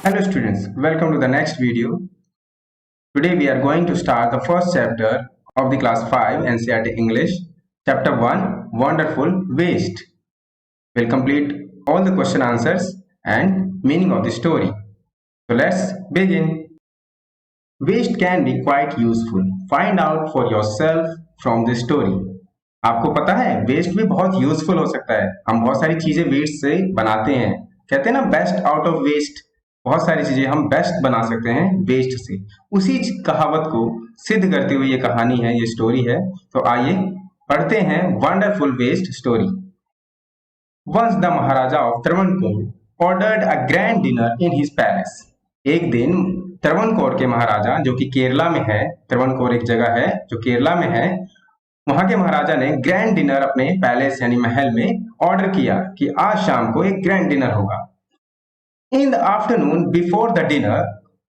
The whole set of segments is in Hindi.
Hello students, welcome to the next video. Today we are going to start the first chapter of the class 5 NCERT English, chapter 1 Wonderful Waste. We'll complete all the question answers and meaning of the story. So let's begin. Waste can be quite useful. Find out for yourself from the story. आपको पता है वेस्ट भी बहुत यूजफुल हो सकता है। हम बहुत सारी चीजें वेस्ट से बनाते हैं। कहते हैं ना बेस्ट आउट ऑफ वेस्ट। बहुत सारी चीजें हम बेस्ट बना सकते हैं वेस्ट से। उसी कहावत को सिद्ध करती हुई ये कहानी है, ये स्टोरी है। तो आइए पढ़ते हैं wonderful waste story. Once the maharaja of Travancore ordered a grand dinner in his palace. एक दिन त्रावणकोर के महाराजा, जो कि केरला में है, त्रावणकोर एक जगह है जो केरला में है, वहां के महाराजा ने ग्रैंड डिनर अपने पैलेस यानी महल में ऑर्डर किया कि आज शाम को एक ग्रैंड डिनर होगा। In the afternoon before the dinner,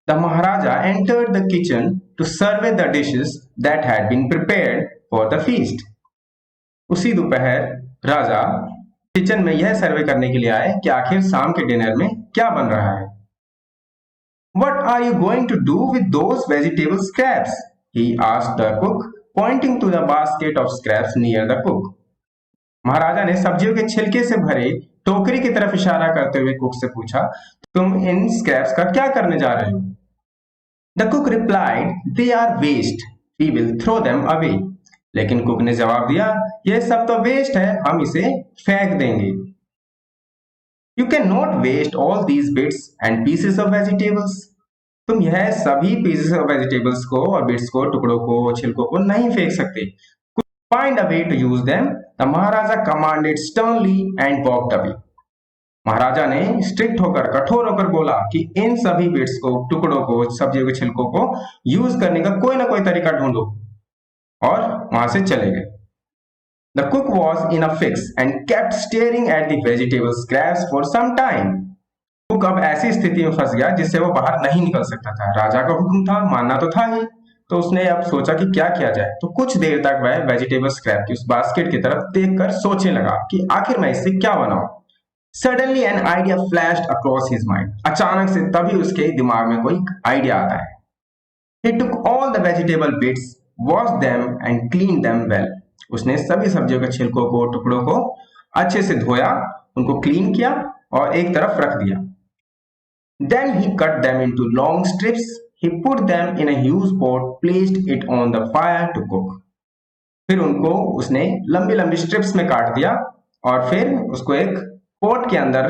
the Maharaja entered the kitchen to survey the dishes that had been prepared for the feast. उसी दोपहर राजा किचन में यह सर्वे करने के लिए आए कि आखिर शाम के डिनर में क्या बन रहा है। What are you going to do with those vegetable scraps? He asked the cook, pointing to the basket of scraps near the cook. महाराजा ने सब्जियों के छिलके से भरे टोकरी की तरफ इशारा करते हुए कुक से पूछा, तुम इन स्क्रैप्स का क्या करने जा रहे हो? The cook replied, they are waste. We will throw them away. लेकिन कुक ने जवाब दिया, यह सब तो वेस्ट है, हम इसे फेंक देंगे। You cannot waste all these bits and pieces of vegetables. तुम यह सभी pieces of vegetables को और bits को, टुकड़ों को, छिलकों को नहीं फेंक सकते। Find a way to use them. The Maharaja commanded sternly and walked away. महाराजा ने स्ट्रिक्ट होकर, कठोर होकर बोला कि इन सभी बिट्स को, टुकड़ों को, सब्जियों के छिलकों को यूज करने का कोई ना कोई तरीका ढूंढो, और वहां से चले गए। The cook was in a fix and kept staring at the vegetable scraps for some time. Cook अब ऐसी स्थिति में फंस गया जिससे वो बाहर नहीं निकल सकता था। राजा का हुक्म था, मानना तो था ही, तो उसने अब सोचा कि क्या किया जाए। तो कुछ देर तक वह वेजिटेबल स्क्रैप की उस बास्केट की तरफ देखकर सोचने लगा कि आखिर मैं इससे क्या बनाऊं। Suddenly an idea flashed across his mind. अचानक से तभी उसके दिमाग में कोई आइडिया आता है। He took all the vegetable bits, washed them and cleaned them well. उसने सभी सब्जियों के छिलकों को, टुकड़ों को अच्छे से धोया, उनको क्लीन किया और एक तरफ रख दिया। Then he cut them into long strips. He put them in a huge pot, placed it on the fire to cook. फिर उनको उसने लंबी लंबी स्ट्रिप्स में काट दिया और फिर उसको एक पोट के अंदर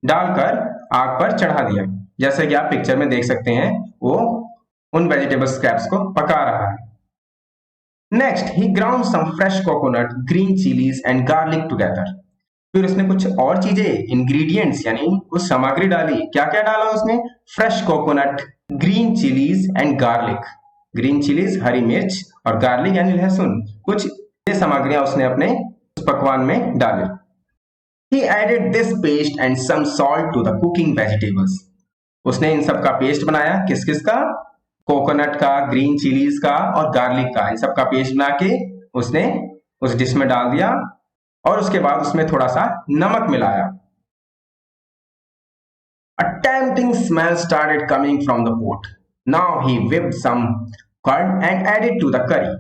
डालकर आग पर चढ़ा दिया। जैसे कि आप पिक्चर में देख सकते हैं, वो उन वेजिटेबल स्क्रैप्स को पका रहा है। Next he ground some fresh coconut, green chillies and garlic together. फिर उसने कुछ और चीजें, इंग्रेडिएंट्स यानी कुछ सामग्री डाली। क्या क्या डाला उसने? Fresh coconut, green chillies and garlic. Green chillies हरी मिर्च और गार्लिक यानी लहसुन। कुछ ये सामग्रियां उसने अपने उस पकवान में डाली। He added this paste and some salt to the cooking vegetables. उसने इन सब का पेस्ट बनाया। किस किस का? कोकोनट का, ग्रीन चिलीज का और गार्लिक का। इन सब का पेस्ट बना के उसने उस डिश में डाल दिया और उसके बाद उसमें थोड़ा सा नमक मिलाया। A tempting smell started coming from the pot. Now he whipped some curd and added to the curry.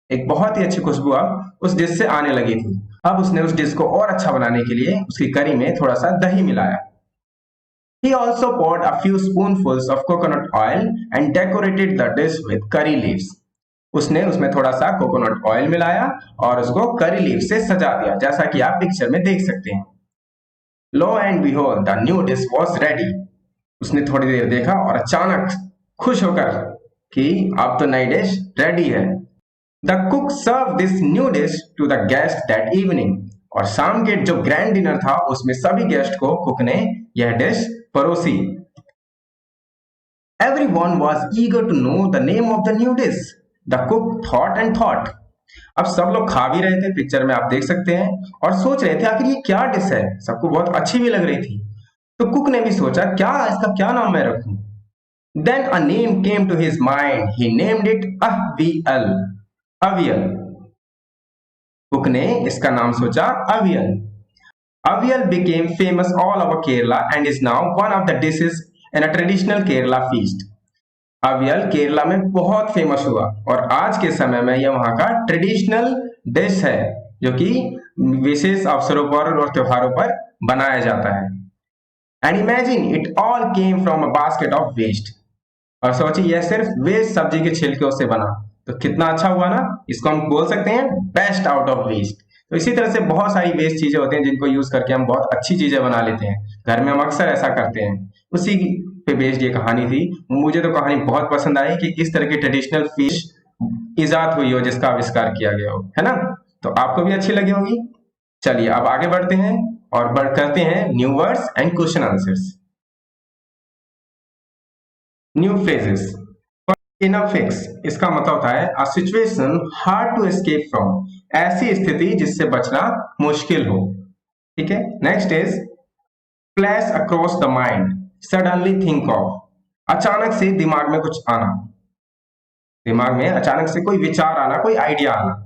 एक बहुत ही अच्छी खुशबू अब उस डिश से आने लगी थी। अब उसने उस डिश को और अच्छा बनाने के लिए उसकी करी में थोड़ा सा दही मिलाया। He also poured a few spoonfuls of coconut oil and decorated the dish with curry leaves. उसने उसमें थोड़ा सा कोकोनट ऑयल मिलाया और उसको करी लीव से सजा दिया, जैसा कि आप पिक्चर में देख सकते हैं। Lo and behold, the new dish was ready. उसने थोड़ी देर देखा और अचानक खुश होकर कि अब तो नई डिश रेडी है। The cook served this new dish to the guest that evening. और शाम के जो ग्रैंड डिनर था उसमें सभी गेस्ट को कुक ने यह डिश परोसी। Everyone was eager to know the name of the new dish. The cook thought and thought. अब सब लोग खा भी रहे थे, पिक्चर में आप देख सकते हैं, और सोच रहे थे आखिर ये क्या डिश है। सबको बहुत अच्छी भी लग रही थी। तो कुक ने भी सोचा क्या इसका क्या नाम मैं रखूं। Then a name came to his mind. He named it Ahvial. Avial. Cook ने इसका नाम सोचा avial. Avial became famous all over Kerala and is now one of the dishes in a traditional Kerala feast. Avial Kerala में बहुत फेमस हुआ और आज के समय में यह वहां का ट्रेडिशनल डिश है जो कि विशेष अवसरों पर और त्योहारों पर बनाया जाता है। And imagine it all came from a basket of waste. और सोचिए यह सिर्फ वेस्ट सब्जी के छिलकों से बना, तो कितना अच्छा हुआ ना। इसको हम बोल सकते हैं बेस्ट आउट ऑफ वेस्ट। तो इसी तरह से बहुत सारी वेस्ट चीजें होती हैं जिनको यूज करके हम बहुत अच्छी चीजें बना लेते हैं। घर में हम अक्सर ऐसा करते हैं। उसी पे बेस्ड ये कहानी थी। मुझे तो कहानी बहुत पसंद आई कि किस तरह की ट्रेडिशनल फिश इजाद हुई हो जिसका आविष्कार किया गया हो, है ना। तो आपको भी अच्छी लगी होगी। चलिए अब आगे बढ़ते हैं और करते हैं new words and question answers. New phrases. In a fix, इसका मतलब होता है a situation hard to escape from, ऐसी स्थिति जिससे बचना मुश्किल हो। ठीक है। Next is flash across the mind, suddenly think of, अचानक से दिमाग में कुछ आना, दिमाग में अचानक से कोई विचार आना, कोई आइडिया आना।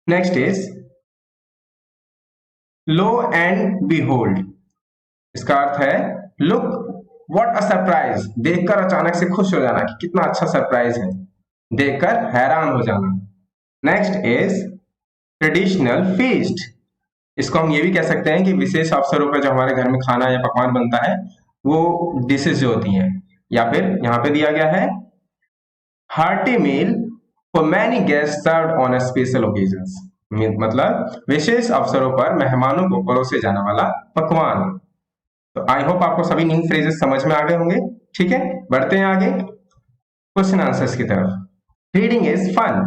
Next is low and behold, इसका अर्थ है लुक व्हाट अ सरप्राइज, देखकर अचानक से खुश हो जाना कि कितना अच्छा सरप्राइज है, देखकर हैरान हो जाना। नेक्स्ट इज ट्रेडिशनल फीस्ट, इसको हम ये भी कह सकते हैं कि विशेष अवसरों पर जो हमारे घर में खाना या पकवान बनता है वो डिशेज जो होती हैं। या फिर यहाँ पे दिया गया है hearty meal for many guest served on a special occasions, मतलब विशेष अवसरों पर मेहमानों को परोसे जाने वाला पकवान। तो आई होप आपको सभी न्यू फ्रेजेस समझ में आ गए होंगे। ठीक है, बढ़ते हैं आगे क्वेश्चन आंसर्स की तरफ। Reading is fun.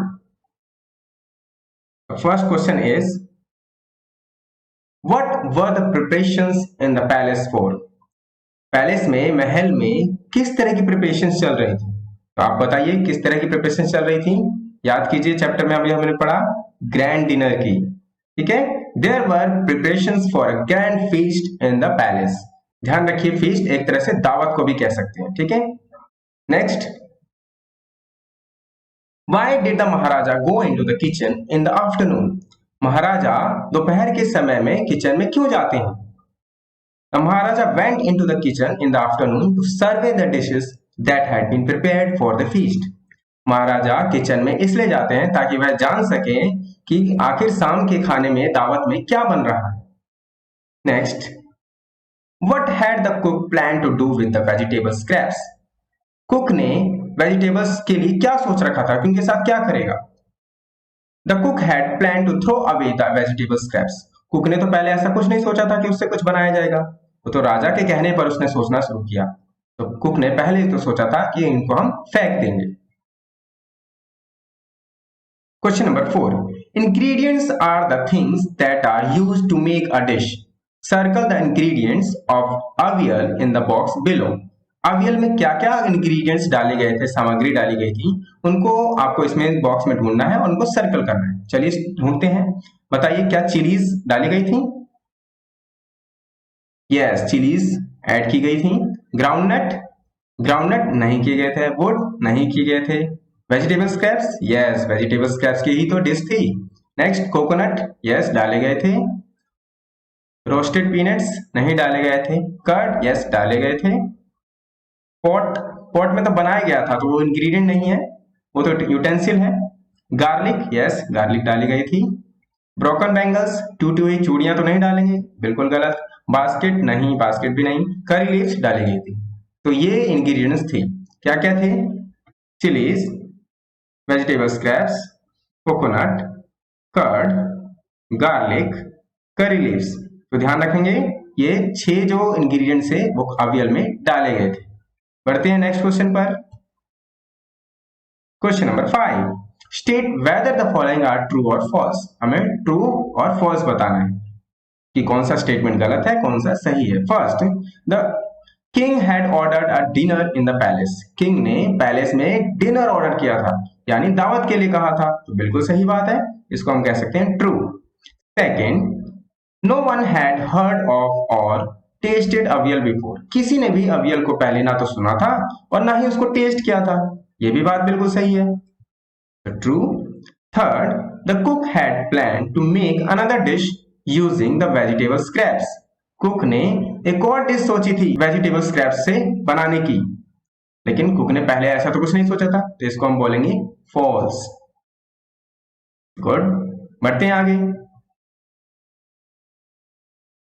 First question is what were the preparations in the palace for, palace में, महल में किस तरह की प्रिपरेशंस चल रही थी। तो आप बताइए किस तरह की प्रिपरेशन चल रही थी। याद कीजिए चैप्टर में अभी हमने पढ़ा ग्रैंड डिनर की। ठीक है, there were preparations for a grand feast in the palace. ध्यान रखिए फीस्ट एक तरह से दावत को भी कह सकते हैं। ठीक है। Next, why did the Maharaja go into the kitchen in the afternoon, Maharaja दोपहर के समय में किचन में क्यों जाते हैं। The Maharaja went into the kitchen in the afternoon to survey the dishes that had been prepared for the feast. Maharaja kitchen में इसलिए जाते हैं ताकि वह जान सके कि आखिर शाम के खाने में दावत में क्या बन रहा है। Next, what had the cook planned to do with the vegetable scraps? Cook ने वेजिटेबल्स के लिए क्या सोच रखा था कि उनके साथ क्या करेगा। The cook had planned to throw away the vegetable scraps. Cook ने तो पहले ऐसा कुछ नहीं सोचा था कि उससे कुछ बनाया जाएगा, वो तो राजा के कहने पर उसने सोचना शुरू किया। तो कुक ने पहले तो सोचा था कि इनको हम फेंक देंगे। Question number 4, ingredients are the things that are used to make a dish. Circle the ingredients of avial in the box below. Avial में क्या क्या इंग्रेडिएंट्स डाले गए थे, सामग्री डाली गई थी, उनको आपको इसमें बॉक्स में ढूंढना है और उनको सर्कल करना है। चलिए ढूंढते हैं। बताइए क्या चिलीज डाली गई थी। यस, चिलीज ऐड की गई थी। ग्राउंडनट, ग्राउंडनट नहीं किए गए थे। वुड नहीं किए गए थे। Vegetable scraps, yes vegetable scraps की ही तो डिश थी। नेक्स्ट, कोकोनट, यस डाले गए थे। रोस्टेड पीनट्स नहीं डाले गए थे। कर्ड, यस डाले गए थे। पॉट, पॉट में तो बनाया गया था तो वो इंग्रेडिएंट नहीं है, वो तो यूटेंसिल है। गार्लिक, यस गार्लिक डाली गई थी। ब्रोकन बैंगल्स, टूटी हुई चूड़ियां तो नहीं डालेंगे, बिल्कुल गलत। बास्केट नहीं, बास्केट भी नहीं। करी लीव्स डाली गई थी। तो ये इंग्रेडिएंट्स थी। क्या क्या थे, chillies, vegetable scraps, coconut, curd, garlic, curry leaves. तो ध्यान रखेंगे ये 6 जो इंग्रेडिएंट्स है वो अवियल में डाले गए थे। बढ़ते हैं नेक्स्ट क्वेश्चन पर। Question number 5, state whether the following are true और फॉल्स। हमें ट्रू और फॉल्स बताना है कि कौन सा स्टेटमेंट गलत है, कौन सा सही है। First, the king had ordered a dinner in the palace. King ने पैलेस में डिनर ऑर्डर किया था, यानी दावत के लिए कहा था, तो बिल्कुल सही बात है, इसको हम कह सकते हैं true. Second, no one had heard of और टेस्टेड अवियल बिफोर। किसी ने भी अवियल को पहले ना तो सुना था और ना ही उसको टेस्ट किया था, ये भी बात बिल्कुल सही है, तो true. Third, the cook had plan to make another dish using the vegetable scraps. Cook ने एक और डिश सोची थी वेजिटेबल स्क्रैप्स से बनाने की, लेकिन कुक ने पहले ऐसा तो कुछ नहीं सोचा था, तो इसको हम बोलेंगे फॉल्स। गुड, बढ़ते हैं आगे।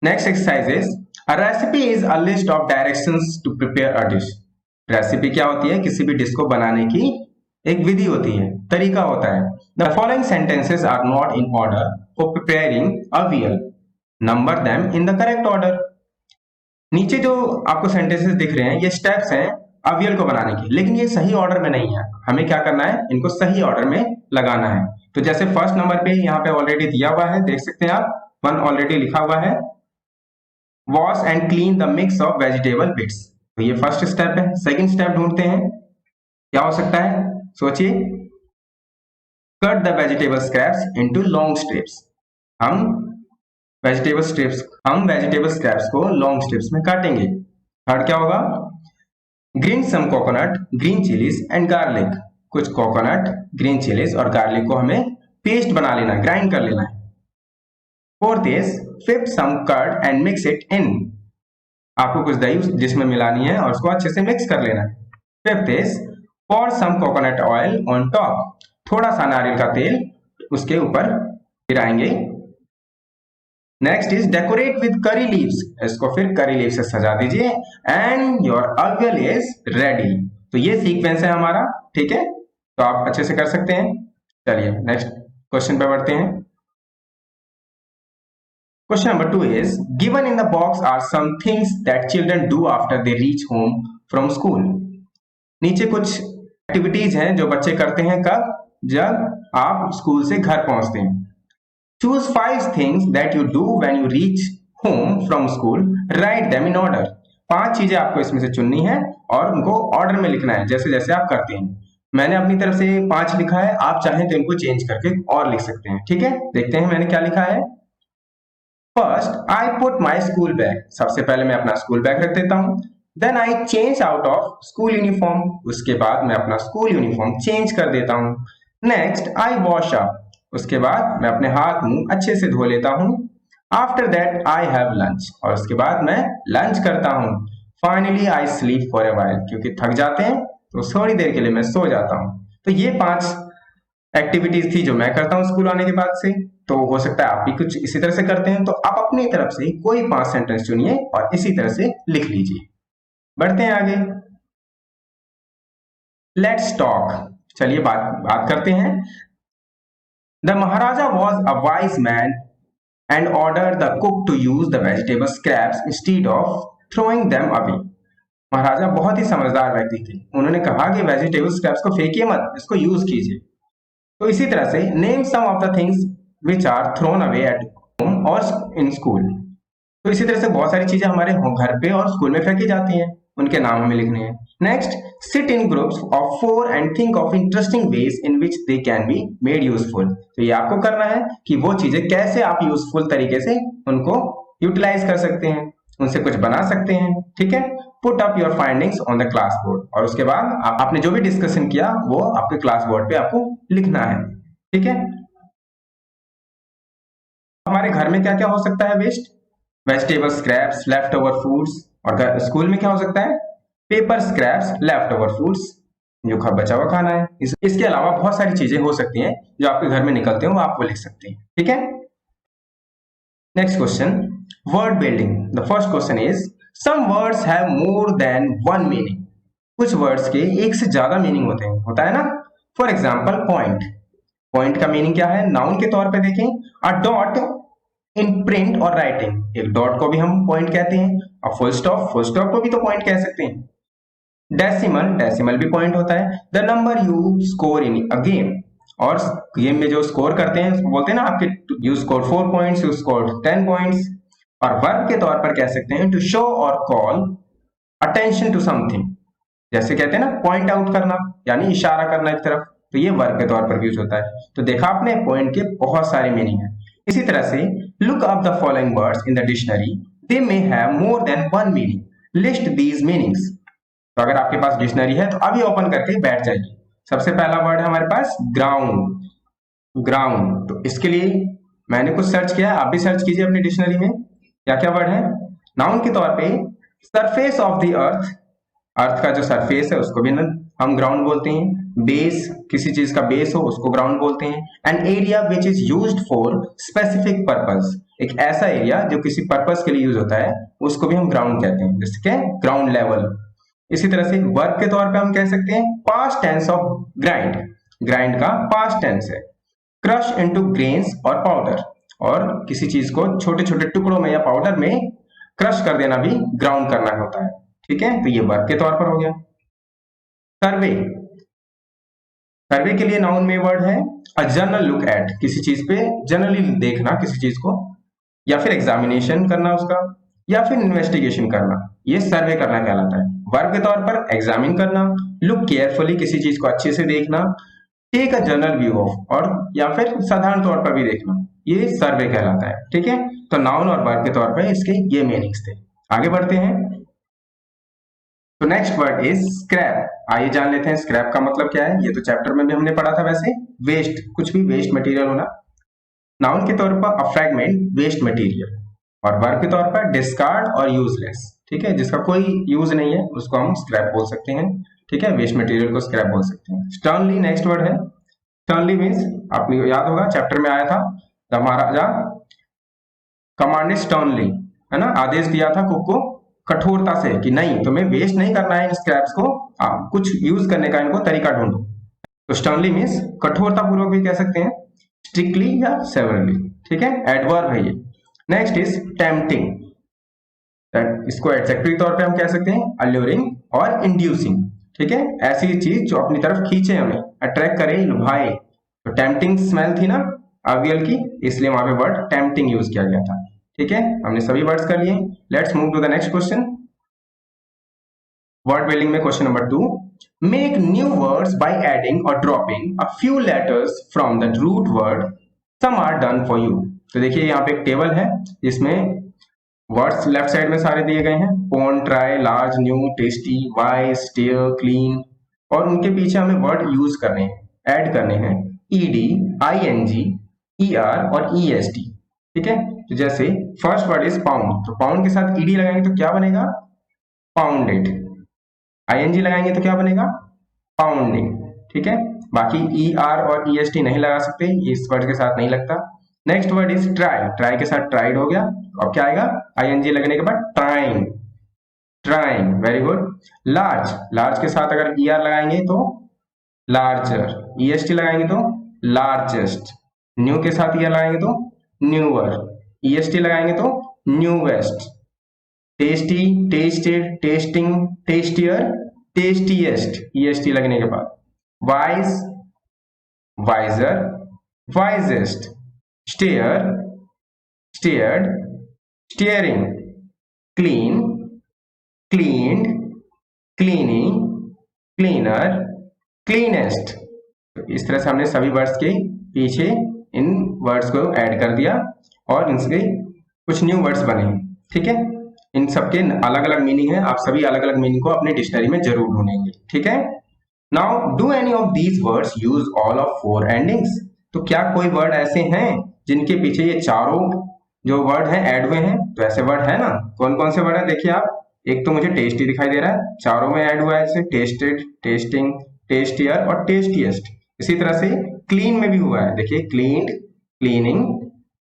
Next exercise is a recipe is a list of directions to prepare a dish. Recipe क्या होती है? किसी भी डिश को बनाने की एक विधि होती है, तरीका होता है। The following sentences are not in order for preparing a meal, number them in the correct order. नीचे जो आपको सेंटेंसेस दिख रहे हैं ये स्टेप्स हैं अवियल को बनाने के, लेकिन ये सही ऑर्डर में नहीं है। हमें क्या करना है? इनको सही ऑर्डर में लगाना है। तो जैसे फर्स्ट नंबर पे यहाँ पे ऑलरेडी दिया हुआ है, देख सकते हैं आप, 1 ऑलरेडी लिखा हुआ है, wash and clean the mix of vegetable bits. तो ये फर्स्ट स्टेप है। सेकंड स्टेप ढूंढते हैं, क्या हो सकता है? सोचिए। Cut the vegetable scraps into long strips. हम वेजिटेबल स्क्रैप्स को लॉन्ग स्ट्रिप्स में काटेंगे। थर्ड क्या होगा? Green some coconut, green chillies and garlic. कुछ कोकोनट, ग्रीन चिलीज और गार्लिक को हमें पेस्ट बना लेना है, ग्राइंड कर लेना है। Fourth is whip some curd and mix it in. आपको कुछ दही जिसमें मिलानी है और उसको अच्छे से मिक्स कर लेना है। Fifth is pour some coconut oil on top। थोड़ा सा नारियल का तेल उसके ऊपर गिराएंगे। Next is decorate with curry leaves. इसको फिर करी लीव से सजा दीजिए and your avial is ready. तो ये सीक्वेंस है हमारा, ठीक है? तो आप अच्छे से कर सकते हैं। चलिए नेक्स्ट क्वेश्चन पे बढ़ते हैं। Question number 2 is given in the box are some things that children do after they reach home from school। नीचे कुछ एक्टिविटीज हैं जो बच्चे करते हैं कब? जब आप स्कूल से घर पहुंचते हैं। Choose 5 things that you do when you reach home from school, write them in order। 5 चीजें आपको इसमें से चुननी है और उनको ऑर्डर में लिखना है, जैसे जैसे आप करते हैं। मैंने अपनी तरफ से 5 लिखा है, आप चाहें तो इनको चेंज करके और लिख सकते हैं, ठीक है? देखते हैं मैंने क्या लिखा है। First I put my school bag. सबसे पहले मैं अपना स्कूल बैग रख देता हूं। Then I change out of school uniform. उसके बाद मैं अपना स्कूल यूनिफॉर्म चेंज कर देता हूं। Next I wash up. उसके बाद मैं अपने हाथ मुंह अच्छे से धो लेता हूं। After that I have lunch. और उसके बाद मैं लंच करता हूं। Finally I sleep for a while. क्योंकि थक जाते हैं तो थोड़ी देर के लिए मैं सो जाता हूं। तो ये 5 एक्टिविटीज थी जो मैं करता हूं स्कूल आने के बाद से। तो हो सकता है आप भी कुछ इसी तरह से करते हैं, तो आप अपनी तरफ से कोई 5 सेंटेंस चुनिए और इसी तरह से लिख लीजिए। बढ़ते हैं आगे। Let's talk. चलिए बात करते हैं। The Maharaja was a wise man and order the cook to use the vegetable scraps instead of throwing them away. Maharaja बहुत ही समझदार व्यक्ति थे। उन्होंने कहा कि वेजिटेबल स्क्रैप्स को फेंकिए मत, इसको यूज कीजिए। तो इसी तरह से name some of the things which are thrown away at home और इन स्कूल। तो इसी तरह से बहुत सारी चीजें हमारे घर पे और स्कूल में फेंकी जाती हैं, उनके नाम हमें लिखने हैं। Next, sit in groups of 4 and think of interesting ways in which they can be made useful. तो ये आपको करना है कि वो चीजें कैसे आप यूजफुल तरीके से उनको यूटिलाइज कर सकते हैं, उनसे कुछ बना सकते हैं, ठीक है? Put up your findings on the class board. और उसके बाद आपने जो भी डिस्कशन किया वो आपके क्लास बोर्ड पे आपको लिखना है, ठीक है? हमारे घर में क्या क्या हो सकता है waste? Vegetable scraps, left over foods. और स्कूल में क्या हो सकता है? Paper scraps, left over foods, जो बचा हुआ खाना है। इसके अलावा बहुत सारी चीजें हो सकती हैं जो आपके घर में निकलते हैं, वो आप वो लिख सकते हैं, ठीक है? Next question, word building. The first question is some words have more than one meaning. कुछ वर्ड्स के एक से ज्यादा मीनिंग होता है ना? For example point. पॉइंट का मीनिंग क्या है? नाउन के तौर पे देखें, अ डॉट इन प्रिंट और राइटिंग। एक डॉट को भी हम पॉइंट कहते हैं, और फुल स्टॉप को भी तो पॉइंट कह सकते हैं। डेसिमल भी पॉइंट होता है। The number you score in a game. और गेम में जो स्कोर करते हैं बोलते हैं ना आपके, you score 4 points, you score 10 points. और वर्ब के तौर पर कह सकते हैं टू शो और कॉल अटेंशन टू समथिंग। जैसे कहते हैं ना पॉइंट आउट करना, यानी इशारा करना एक तरफ, तो ये वर्ब के तौर पर यूज होता है। तो देखा आपने, पॉइंट के बहुत सारे मीनिंग है। इसी तरह से look up the following words in the dictionary, they may have more than one meaning, list these meanings. तो अगर आपके पास डिक्शनरी है तो अभी ओपन करके बैठ जाइए। सबसे पहला वर्ड है हमारे पास ग्राउंड। तो इसके लिए मैंने कुछ सर्च किया, आप भी सर्च कीजिए अपनी डिक्शनरी में क्या क्या वर्ड है। नाउन के तौर पे सरफेस ऑफ द अर्थ, अर्थ का जो सरफेस है उसको भी हम ग्राउंड बोलते हैं। बेस, किसी चीज का बेस हो उसको ग्राउंड बोलते हैं। An area which is used for specific purpose, एक ऐसा एरिया जो किसी पर्पस के लिए यूज होता है उसको भी हम ग्राउंड कहते हैं, जैसे कि ग्राउंड लेवल। इसी तरह से वर्ब के तौर पे हम कह सकते हैं past tense of grind, grind का पास्ट टेंस है। क्रश इनटू ग्रेन्स और पाउडर, और किसी चीज को छोटे छोटे टुकड़ों में या पाउडर में क्रश कर देना भी ग्राउंड करना होता है, ठीक है। तो ये वर्ब के तौर पर हो गया। सर्वे, सर्वे के लिए नाउन में वर्ड है अ जनरल लुक एट, किसी चीज पे जनरली देखना किसी चीज को, या फिर एग्जामिनेशन करना उसका, या फिर इन्वेस्टिगेशन करना, ये सर्वे करना कहलाता है। वर्ब के तौर पर एग्जामिन करना, लुक केयरफुली, किसी चीज को अच्छे से देखना, take a general view of, और या फिर साधारण तौर पर भी देखना, ये सर्वे कहलाता है, ठीक है। तो नाउन और वर्ब के तौर पर इसके ये मीनिंग्स थे। आगे बढ़ते हैं। तो नेक्स्ट वर्ड इज स्क्रैप। आइए जान लेते हैं स्क्रैप का मतलब क्या है। ये तो चैप्टर में भी हमने पढ़ा था वैसे, वेस्ट, कुछ भी वेस्ट मटेरियल होना। नाउन के तौर पर अ फ्रैगमेंट, वेस्ट मटेरियल, और वर्ब के तौर पर डिस्कार्ड और यूजलेस, ठीक है, जिसका कोई यूज नहीं है उसको हम स्क्रैप बोल सकते हैं, ठीक है, वेस्ट मटेरियल को स्क्रैप बोल सकते हैं। स्टर्नली नेक्स्ट वर्ड है। स्टर्नली मींस, आपको याद होगा चैप्टर में आया था, द महाराजा कमांडेड स्टर्नली, है ना, आदेश दिया था कुक को कठोरता से कि नहीं, तुम्हें वेस्ट नहीं करना है इन स्क्रैप्स को, आप कुछ यूज करने का इनको तरीका ढूंढो। तो स्टर्नली मींस कठोरता पूर्वक भी कह सकते हैं, स्ट्रिक्टली या सेवरली, ठीक है, एडवर्ब है ये। नेक्स्ट इज टेम्पटिंग, इसको एडजेक्टिव तौर पे हम कह सकते हैं अल्यूरिंग और इंड्यूसिंग, ठीक है, ऐसी चीज जो अपनी तरफ खींचे, हमें अट्रैक्ट करे, लुभाए। तो टेम्पटिंग स्मेल थी ना अवियल की, इसलिए वहां पे वर्ड टेम्पटिंग यूज किया गया था, ठीक है। हमने सभी वर्ड्स कर लिए। Let's move to the next question. Word building में question number 2, make new words by adding or dropping a few letters from the root word, some are done for you. तो देखिए यहाँ पे एक टेबल है, इसमें वर्ड्स लेफ्ट साइड में सारे दिए गए हैं, pawn, try, large, new, tasty, wise, stair, clean, और उनके पीछे हमें वर्ड यूज करने हैं, ऐड करने हैं, ईडी, आईएनजी, ईआर और ईएसटी, ठीक है। तो जैसे फर्स्ट वर्ड इज पाउंड, तो पाउंड के साथ ईडी लगाएंगे तो क्या बनेगा, पाउंडेड। आईएनजी लगाएंगे तो क्या बनेगा, पाउंडिंग, ठीक है। बाकी ईआर और ईएसटी नहीं लगा सकते, ये इस वर्ड के साथ नहीं लगता। Next word is try, try के साथ ट्राइड हो गया, अब क्या आएगा, आईएनजी लगने के बाद trying, trying, very good. Large, large के साथ अगर ईआर लगाएंगे तो लार्जर, ईएसटी लगाएंगे तो लार्जेस्ट, न्यू के साथ ईआर लगाएंगे तो न्यूअर, ईएसटी लगाएंगे तो newest. Tasty, tasted, tasting, tastier, tastiest, E S T लगने के बाद। Wise, wiser, wisest. Stare, stared, staring. Clean, cleaned, cleaning, cleaner, cleanest. तो इस तरह से हमने सभी वर्ड्स के पीछे इन वर्ड्स को ऐड कर दिया और इनसे कुछ न्यू वर्ड्स बने, ठीक है। इन सबके अलग अलग मीनिंग है, आप सभी अलग अलग मीनिंग को अपने डिक्शनरी में जरूर ढूंढेंगे, ठीक है। Now do any of these words use all of 4 endings. तो क्या कोई वर्ड ऐसे हैं जिनके पीछे ये चारों जो वर्ड हैं ऐड हुए हैं? तो ऐसे वर्ड है ना, कौन कौन से वर्ड है देखिए आप। एक तो मुझे टेस्टी दिखाई दे रहा है, चारों में ऐड हुआ है, जैसे टेस्टेड, टेस्टिंग, टेस्टियर और टेस्टीएस्ट। इसी तरह से क्लीन में भी हुआ है, देखिए cleaned, cleaning,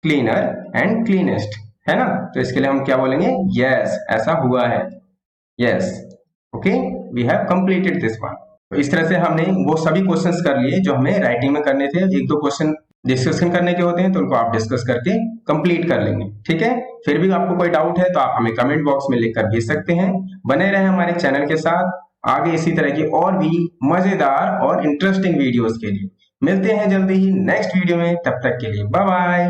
cleaner and cleanest, है ना। तो इसके लिए हम क्या बोलेंगे, यस, ऐसा हुआ है, yes, okay, we have completed this one. तो इस तरह से हमने वो सभी क्वेश्चंस कर लिए जो हमें राइटिंग में करने थे। एक दो क्वेश्चन डिस्कशन करने के होते हैं तो उनको आप डिस्कस करके कंप्लीट कर लेंगे, ठीक है। फिर भी आपको कोई डाउट है तो आप हमें कमेंट बॉक्स में लिखकर भेज सकते हैं। बने रहें हमारे चैनल के साथ, आगे इसी तरह की और भी मजेदार और इंटरेस्टिंग वीडियोस के लिए। मिलते हैं जल्दी ही नेक्स्ट वीडियो में, तब तक के लिए बाय बाय।